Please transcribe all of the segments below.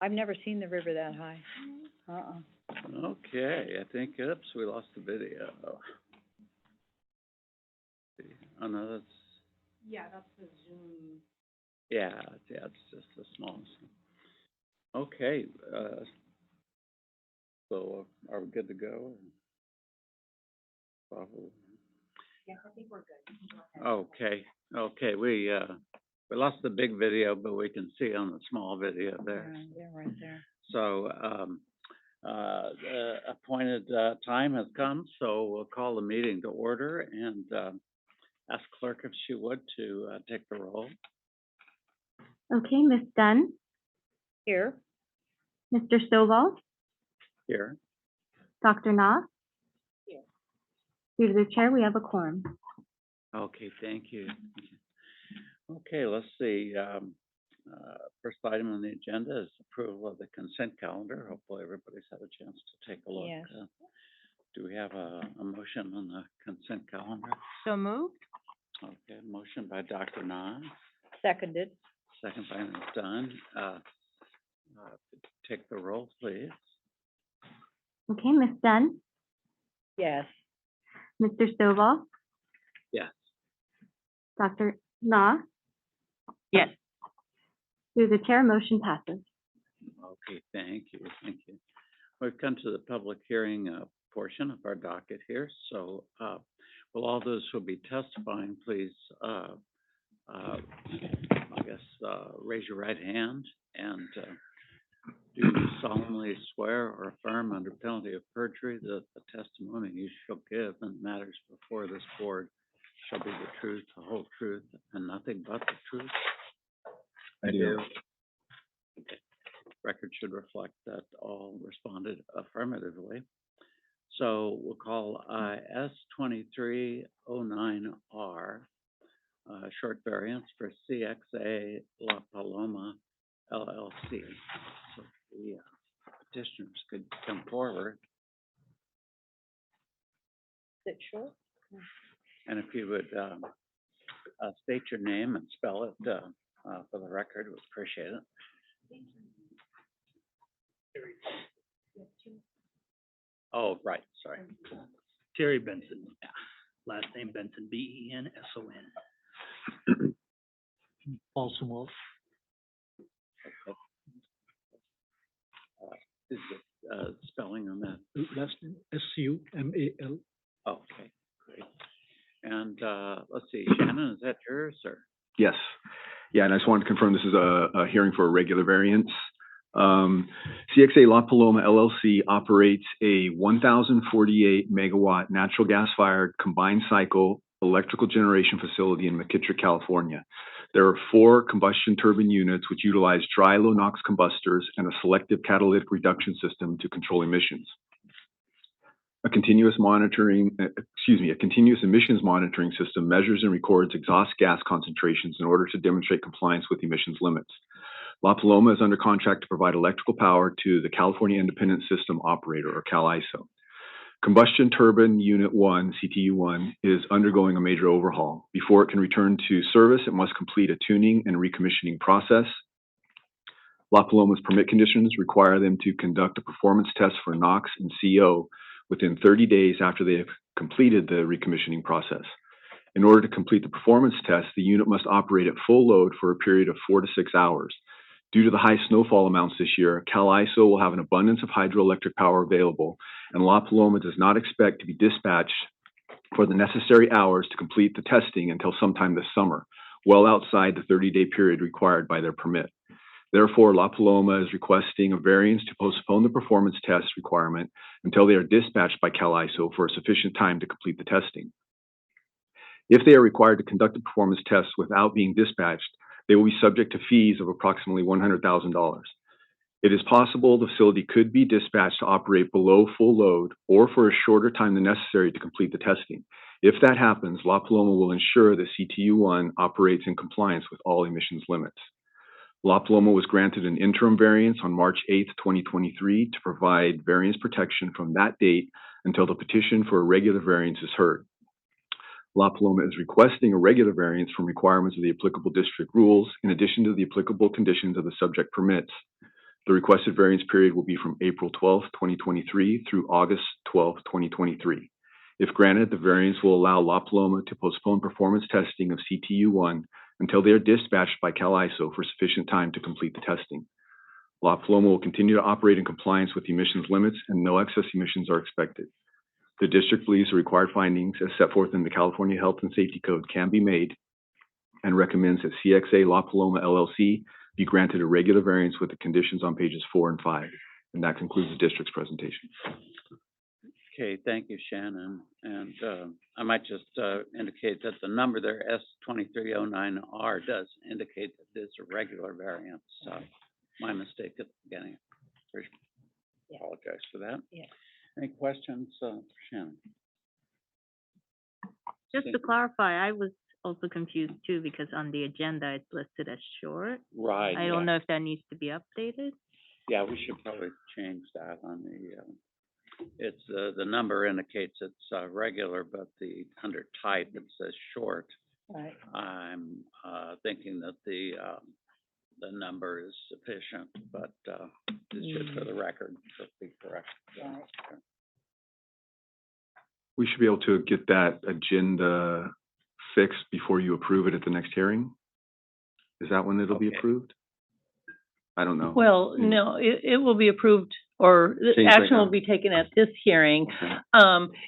I've never seen the river that high. Okay, I think, oops, we lost the video. Oh, no, that's, Yeah, that's the Zoom. yeah, it's just the smallest. Okay, so are we good to go? Probably. Yes, I think we're good. You can go ahead. Okay, we lost the big video, but we can see on the small video there. Yeah, right there. So, the appointed, time has come, so we'll call the meeting to order and, ask clerk if she would to, take the roll. Okay, Ms. Dunn, Here, Mr. Stovall, Here. Dr. Knopf. Here. Due to the chair, we have a quorum. Okay, thank you. Okay, let's see, first item on the agenda is approval of the consent calendar. Hopefully everybody's had a chance to take a look. Yes. Do we have a motion on the consent calendar? so moved, Okay, motion by Dr. Na, seconded. second by Ms. Dunn. Take the roll, please. Okay, Ms. Dunn, Yes, Mr. Stovall, Yes. Dr. Knopf. yes, Through the chair, motion passes. Okay, thank you. We've come to the public hearing portion of our docket here, so will all those who will be testifying, please, raise your right hand and do you solemnly swear or affirm under penalty of perjury that the testimony you shall give in matters before this board shall be the truth, the whole truth, and nothing but the truth? I do. Okay. Record should reflect that all responded affirmatively. So we'll call S 2309R, short variance for CXA La Paloma LLC. So the petitioners could come forward, is it short? and if you would state your name and spell it for the record, we appreciate it. Oh, right, sorry. Terry Benson. Last name Benson, B-E-N-S-O-N. Paul Sumol. Okay. Is the spelling on that? Last name S-U-M-A-L. Oh, okay, great. And let's see, Shannon, is that yours or? Yes. Yeah, and I just wanted to confirm this is a hearing for a regular variance. CXA La Paloma LLC operates a 1,048 megawatt natural gas-fired combined cycle electrical generation facility in McKittrick, California. There are 4 combustion turbine units which utilize dry low NOx combustors and a selective catalytic reduction system to control emissions. A continuous emissions monitoring system measures and records exhaust gas concentrations in order to demonstrate compliance with emissions limits. La Paloma is under contract to provide electrical power to the California Independent System Operator, or CAISO. Combustion Turbine Unit 1, CTU-1, is undergoing a major overhaul. Before it can return to service, it must complete a tuning and recommissioning process. La Paloma's permit conditions require them to conduct a performance test for NOx and CO within 30 days after they have completed the recommissioning process. In order to complete the performance test, the unit must operate at full load for a period of 4 to 6 hours. Due to the high snowfall amounts this year, CAISO will have an abundance of hydroelectric power available, and La Paloma does not expect to be dispatched for the necessary hours to complete the testing until sometime this summer, well outside the 30-day period required by their permit. Therefore, La Paloma is requesting a variance to postpone the performance test requirement until they are dispatched by CAISO for a sufficient time to complete the testing. If they are required to conduct a performance test without being dispatched, they will be subject to fees of approximately $100,000. It is possible the facility could be dispatched to operate below full load or for a shorter time than necessary to complete the testing. If that happens, La Paloma will ensure that CTU-1 operates in compliance with all emissions limits. La Paloma was granted an interim variance on March 8, 2023 to provide variance protection from that date until the petition for a regular variance is heard. La Paloma is requesting a regular variance from requirements of the applicable district rules in addition to the applicable conditions of the subject permits. The requested variance period will be from April 12th, 2023 through August 12th, 2023. If granted, the variance will allow La Paloma to postpone performance testing of CTU-1 until they are dispatched by CAISO for sufficient time to complete the testing. La Paloma will continue to operate in compliance with emissions limits and no excess emissions are expected. The district believes the required findings as set forth in the California Health and Safety Code can be made and recommends that CXA La Paloma LLC be granted a regular variance with the conditions on pages 4 and 5. And that concludes the district's presentation. Okay, thank you, Shannon. And I might just indicate that the number there, S2309R, does indicate that it's a regular variance. My mistake at the beginning. Yeah. Apologize for that. Yeah. Any questions, for Shannon? Just to clarify, I was also confused too, because on the agenda, it's listed as short. Right. I don't know if that needs to be updated. Yeah, we should probably change that on the, it's, the number indicates it's regular, but under type, it says short. Right. I'm thinking that the number is sufficient, but it's just for the record, to be correct. Right. We should be able to get that agenda fixed before you approve it at the next hearing? Is that when it'll be Okay. approved? I don't know. Well, no, it will be approved, or the Changed right action will now. be taken at this hearing. Okay.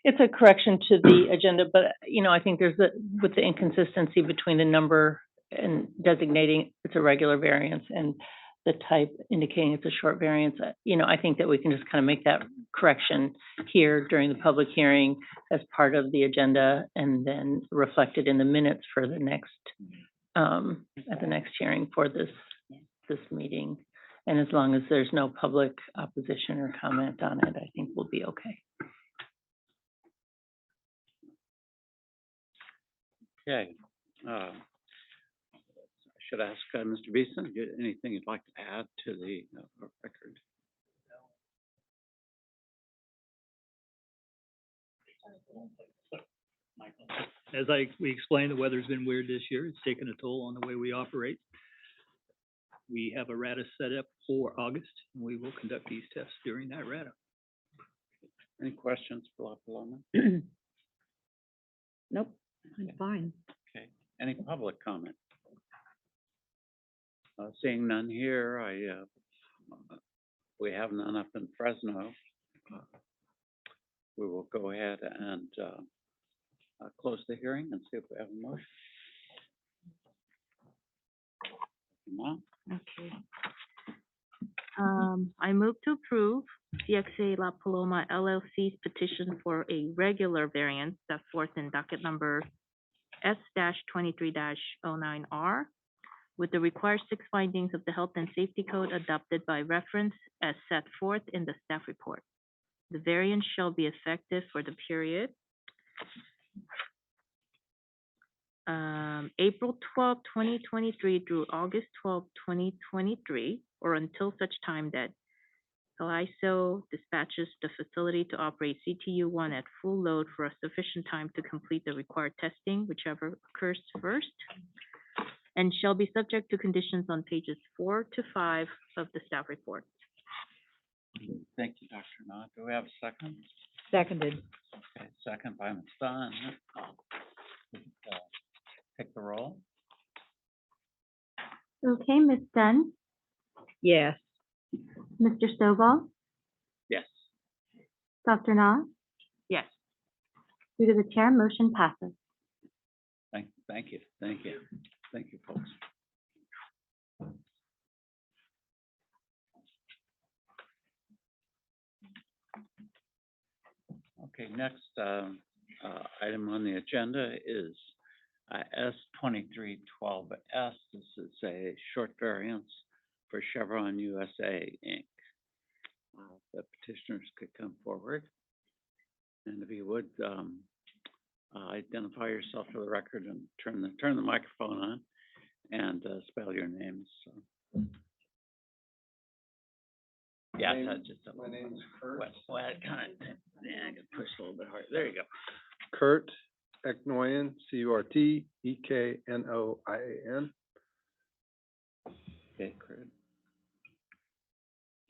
It's a correction to the agenda, but, I think there's with the inconsistency between the number and designating it's a regular variance and the type indicating it's a short variance, I think that we can just kind of make that correction here during the public hearing as part of the agenda and then reflected in the minutes for the next, at the next hearing for this meeting. And as long as there's no public opposition or comment on it, I think we'll be okay. Okay. I should ask Mr. Beeson, anything you'd like to add to the record? As we explained, the weather's been weird this year. It's taken a toll on the way we operate. We have a RADA set up for August, and we will conduct these tests during that RADA. Any questions for La Paloma? Nope, I'm fine. Okay. Any public comment? Seeing none here, we have none up in Fresno. We will go ahead and close the hearing and see if we have a motion. No? Okay. I move to approve CXA La Paloma LLC's petition for a regular variance set forth in docket number S-23-09R with the required 6 findings of the Health and Safety Code adopted by reference as set forth in the staff report. The variance shall be effective for the period April 12, 2023 through August 12, 2023, or until such time that CAISO dispatches the facility to operate CTU-1 at full load for a sufficient time to complete the required testing, whichever occurs first, and shall be subject to conditions on pages 4 to 5 of the staff report. Thank you, Dr. Knott. Do we have a second? Seconded. Okay, second by Ms. Dunn. Take the roll. Okay, Ms. Dunn, Yes. Mr. Stovall, Yes. Dr. Na, Yes. due to the chair, motion passes. Thank you. Thank you, folks. Okay, next item on the agenda is S2312S. This is a short variance for Chevron USA, Inc. The petitioners could come forward. And if you would, identify yourself for the record and turn the microphone on and spell your names. So. Yeah, my name's Kurt. Well, I can push a little bit harder. There you go. Kurt Eknoyan, CURT-EKNOIAN. Okay, Kurt.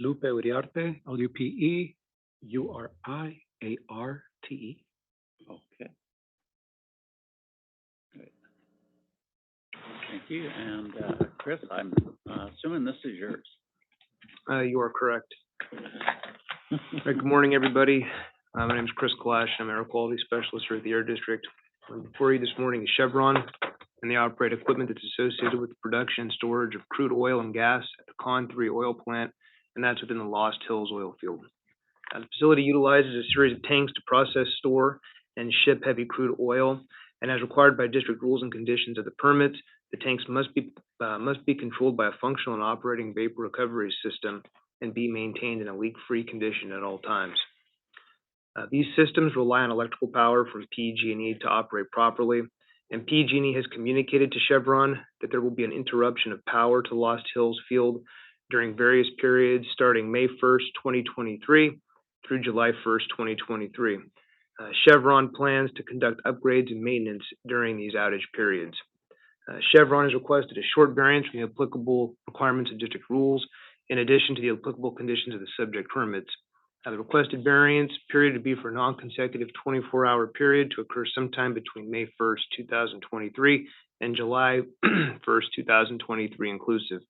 Lupe Uriarte, Lupeiarte. Okay. Great. Thank you. And, Chris, I'm assuming this is yours. You are correct. All right, good morning, everybody. My name is Chris Clash. I'm Air Quality Specialist here at the Air District. Before you this morning is Chevron, and they operate equipment that's associated with the production and storage of crude oil and gas at the Con 3 oil plant, and that's within the Lost Hills oil field. The facility utilizes a series of tanks to process, store, and ship heavy crude oil, and as required by district rules and conditions of the permits, the tanks must be controlled by a functional and operating vapor recovery system and be maintained in a leak-free condition at all times. These systems rely on electrical power from PG&E to operate properly, and PG&E has communicated to Chevron that there will be an interruption of power to Lost Hills Field during various periods starting May 1st, 2023 through July 1st, 2023. Chevron plans to conduct upgrades and maintenance during these outage periods. Chevron has requested a short variance from the applicable requirements of district rules in addition to the applicable conditions of the subject permits. The requested variance period to be for a non-consecutive 24-hour period to occur sometime between May 1st, 2023 and July 1st, 2023 inclusive.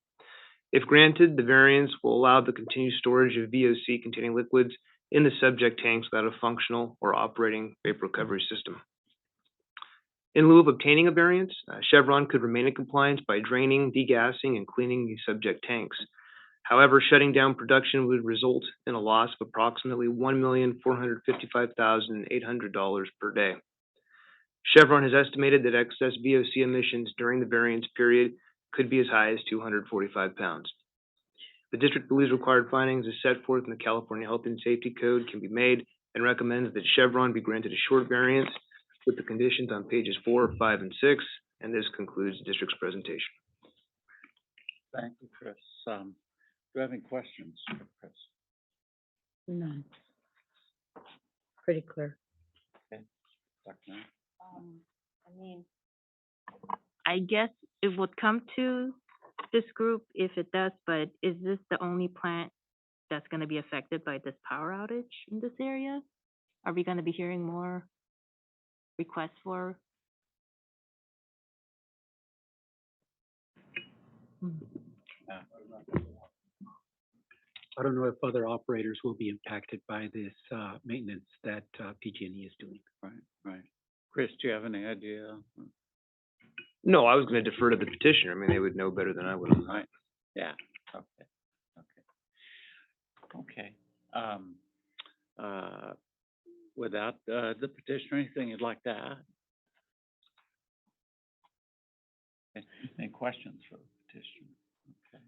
If granted, the variance will allow the continued storage of VOC containing liquids in the subject tanks without a functional or operating vapor recovery system. In lieu of obtaining a variance, Chevron could remain in compliance by draining, degassing, and cleaning the subject tanks. However, shutting down production would result in a loss of approximately $1,455,800 per day. Chevron has estimated that excess VOC emissions during the variance period could be as high as 245 pounds. The district believes required findings as set forth in the California Health and Safety Code can be made and recommends that Chevron be granted a short variance with the conditions on pages 4, 5, and 6, and this concludes the district's presentation. Thank you, Chris. Do you have any questions for Chris? None. Pretty clear. Okay. Dr. Knapp? I mean, I guess it would come to this group if it does, but is this the only plant that's gonna be affected by this power outage in this area? Are we gonna be hearing more requests for? I don't know if other operators will be impacted by this maintenance that PG&E is doing. Right. Chris, do you have any idea? No, I was going to defer to the petitioner. I mean, they would know better than I would on that. Right. Yeah. Okay. Without the petitioner, anything you'd like to add? Any questions for the petitioner? Okay.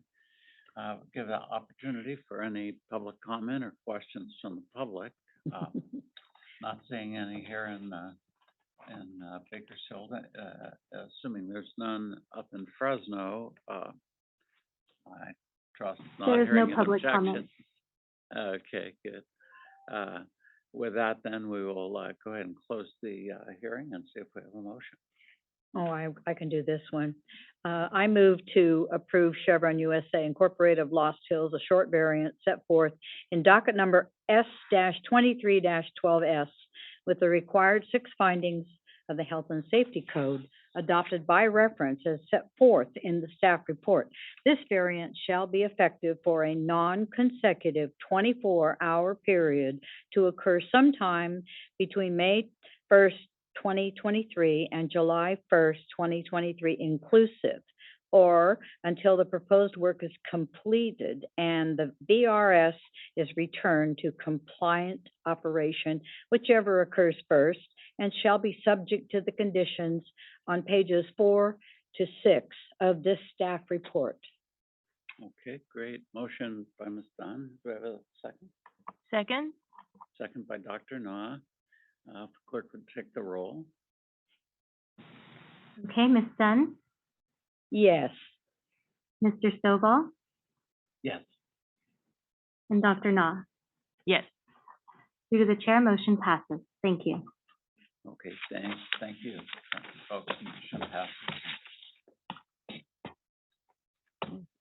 Give the opportunity for any public comment or questions from the public. Not seeing any here in Bakersfield. Assuming there's none up in Fresno, I trust not There is no hearing an public objection. comment. Okay, good. With that, then we will go ahead and close the hearing and see if we have a motion. Oh, I can do this one. I move to approve Chevron USA Incorporated of Lost Hills, a short variant set forth in docket number S-23-12S with the required 6 findings of the Health and Safety Code adopted by reference as set forth in the staff report. This variant shall be effective for a non-consecutive 24-hour period to occur sometime between May 1st, 2023 and July 1st, 2023 inclusive, or until the proposed work is completed and the VRS is returned to compliant operation, whichever occurs first, and shall be subject to the conditions on pages 4 to 6 of this staff report. Okay, great. Motion by Ms. Dunn. Do we have a second? Second? Second by Dr. Nah. If the clerk would take the roll. Okay, Ms. Dunn, Yes. Mr. Stovall, Yes. and Dr. Nah. Yes. Due to the chair, motion passes. Thank you. Okay, thank you. Folks, motion passes.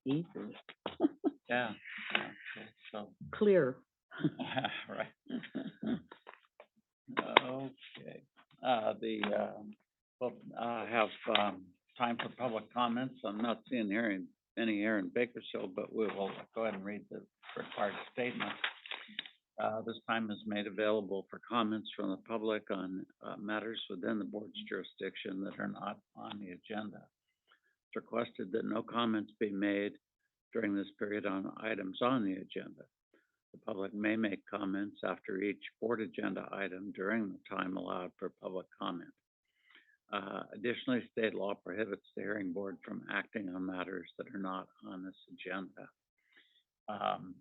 Easy. Yeah. Okay, so clear. Right. Okay, we'll, have, time for public comments. I'm not seeing any here in Bakersfield, but we will go ahead and read the required statement. This time is made available for comments from the public on, matters within the board's jurisdiction that are not on the agenda. It's requested that no comments be made during this period on items on the agenda. The public may make comments after each board agenda item during the time allowed for public comment. Additionally, state law prohibits the hearing board from acting on matters that are not on this agenda.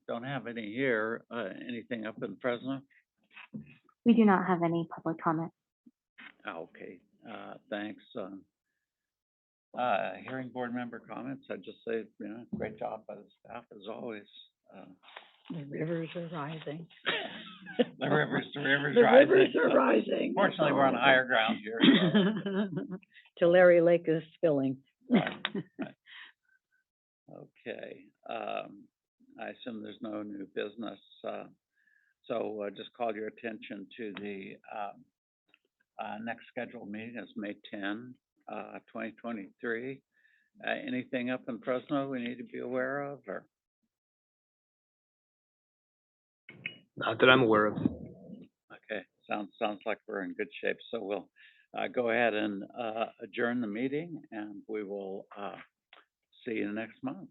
Don't have any here. Anything up in Fresno? We do not have any public comment. Okay, thanks. Hearing board member comments, I'd just say, great job by the staff as always. The rivers are rising. The rivers The rising. rivers are rising. Fortunately, we're on higher ground here. So. Tulare Lake is spilling. Right. Okay, I assume there's no new business, so just call your attention to the, next scheduled meeting is May 10, 2023. Anything up in Fresno we need to be aware of, or? Not that I'm aware of. Okay, sounds like we're in good shape, so we'll, go ahead and, adjourn the meeting, and we will, see you next month.